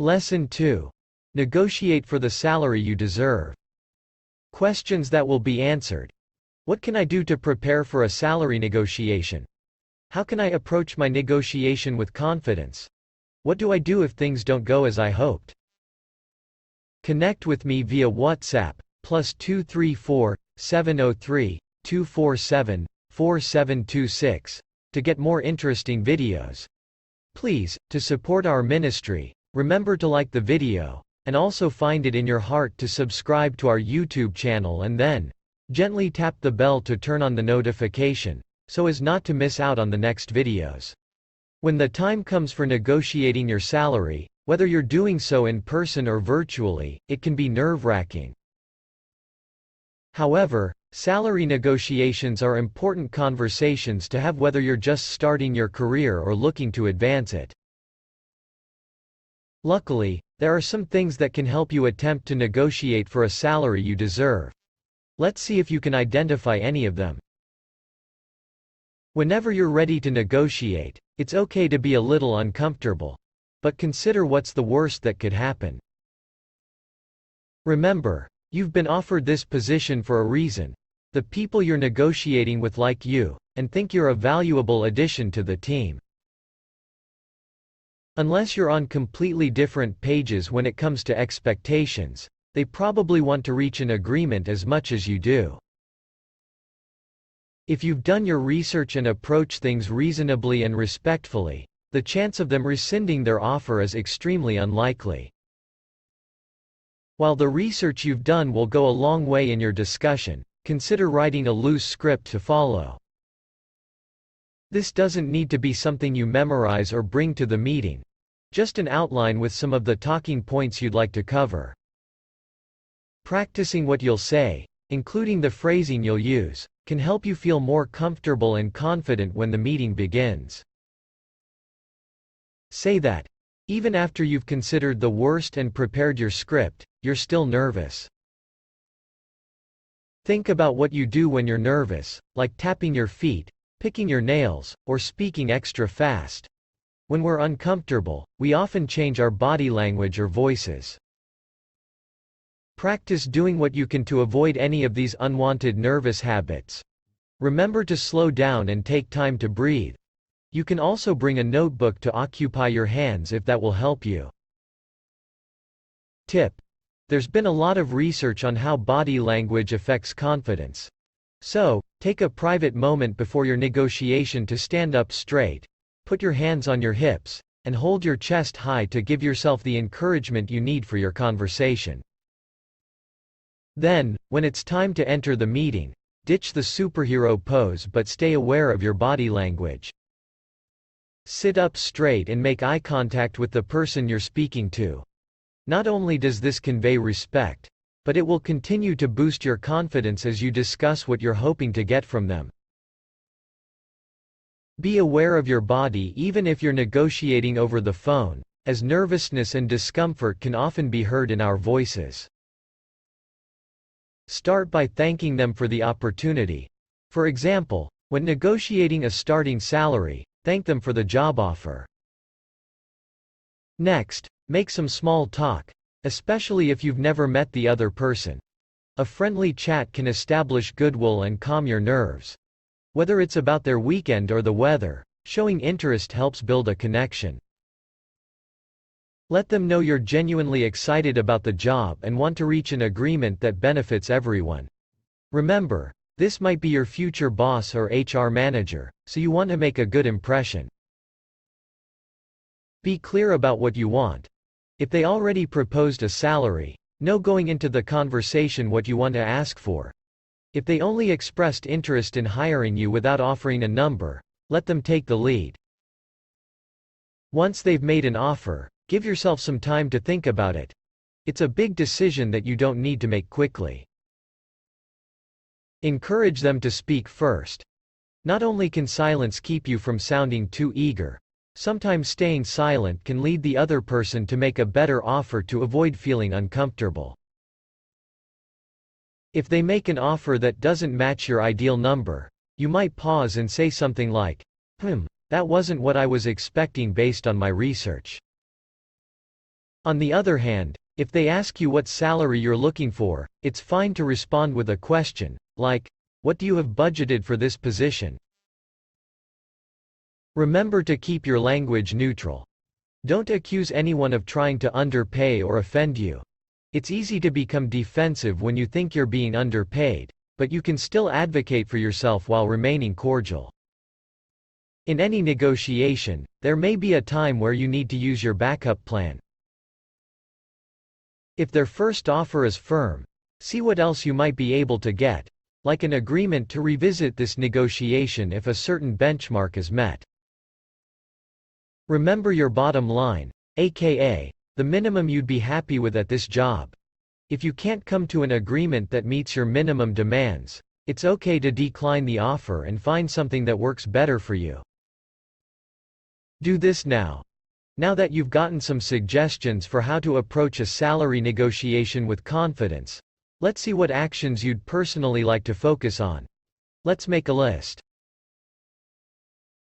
Lesson 2. Negotiate for the salary you deserve. Questions that will be answered. What can I do to prepare for a salary negotiation? How can I approach my negotiation with confidence? What do I do if things don't go as I hoped? Connect with me via WhatsApp, +234 703 247 4726, to get more interesting videos. Please, to support our ministry, remember to like the video, and also find it in your heart to subscribe to our YouTube channel and then gently tap the bell to turn on the notification, so as not to miss out on the next videos. When the time comes for negotiating your salary, whether you're doing so in person or virtually, it can be nerve-wracking. However, salary negotiations are important conversations to have whether you're just starting your career or looking to advance it. Luckily, there are some things that can help you attempt to negotiate for a salary you deserve. Let's see if you can identify any of them. Whenever you're ready to negotiate, it's okay to be a little uncomfortable. But consider what's the worst that could happen. Remember, you've been offered this position for a reason. The people you're negotiating with like you, and think you're a valuable addition to the team. Unless you're on completely different pages when it comes to expectations, they probably want to reach an agreement as much as you do. If you've done your research and approach things reasonably and respectfully, the chance of them rescinding their offer is extremely unlikely. While the research you've done will go a long way in your discussion, consider writing a loose script to follow. This doesn't need to be something you memorize or bring to the meeting. Just an outline with some of the talking points you'd like to cover. Practicing what you'll say, including the phrasing you'll use, can help you feel more comfortable and confident when the meeting begins. Say that, even after you've considered the worst and prepared your script, you're still nervous. Think about what you do when you're nervous, like tapping your feet, picking your nails, or speaking extra fast. When we're uncomfortable, we often change our body language or voices. Practice doing what you can to avoid any of these unwanted nervous habits. Remember to slow down and take time to breathe. You can also bring a notebook to occupy your hands if that will help you. Tip: there's been a lot of research on how body language affects confidence. So, take a private moment before your negotiation to stand up straight, put your hands on your hips, and hold your chest high to give yourself the encouragement you need for your conversation. Then, when it's time to enter the meeting, ditch the superhero pose but stay aware of your body language. Sit up straight and make eye contact with the person you're speaking to. Not only does this convey respect, but it will continue to boost your confidence as you discuss what you're hoping to get from them. Be aware of your body even if you're negotiating over the phone, as nervousness and discomfort can often be heard in our voices. Start by thanking them for the opportunity. For example, when negotiating a starting salary, thank them for the job offer. Next, make some small talk, especially if you've never met the other person. A friendly chat can establish goodwill and calm your nerves. Whether it's about their weekend or the weather, showing interest helps build a connection. Let them know you're genuinely excited about the job and want to reach an agreement that benefits everyone. Remember, this might be your future boss or HR manager, so you want to make a good impression. Be clear about what you want. If they already proposed a salary, know going into the conversation what you want to ask for. If they only expressed interest in hiring you without offering a number, let them take the lead. Once they've made an offer, give yourself some time to think about it. It's a big decision that you don't need to make quickly. Encourage them to speak first. Not only can silence keep you from sounding too eager, sometimes staying silent can lead the other person to make a better offer to avoid feeling uncomfortable. If they make an offer that doesn't match your ideal number, you might pause and say something like, that wasn't what I was expecting based on my research. On the other hand, if they ask you what salary you're looking for, it's fine to respond with a question, like, "What do you have budgeted for this position?" Remember to keep your language neutral. Don't accuse anyone of trying to underpay or offend you. It's easy to become defensive when you think you're being underpaid, but you can still advocate for yourself while remaining cordial. In any negotiation, there may be a time where you need to use your backup plan. If their first offer is firm, see what else you might be able to get, like an agreement to revisit this negotiation if a certain benchmark is met. Remember your bottom line, aka, the minimum you'd be happy with at this job. If you can't come to an agreement that meets your minimum demands, it's okay to decline the offer and find something that works better for you. Do this now. Now that you've gotten some suggestions for how to approach a salary negotiation with confidence, let's see what actions you'd personally like to focus on. Let's make a list.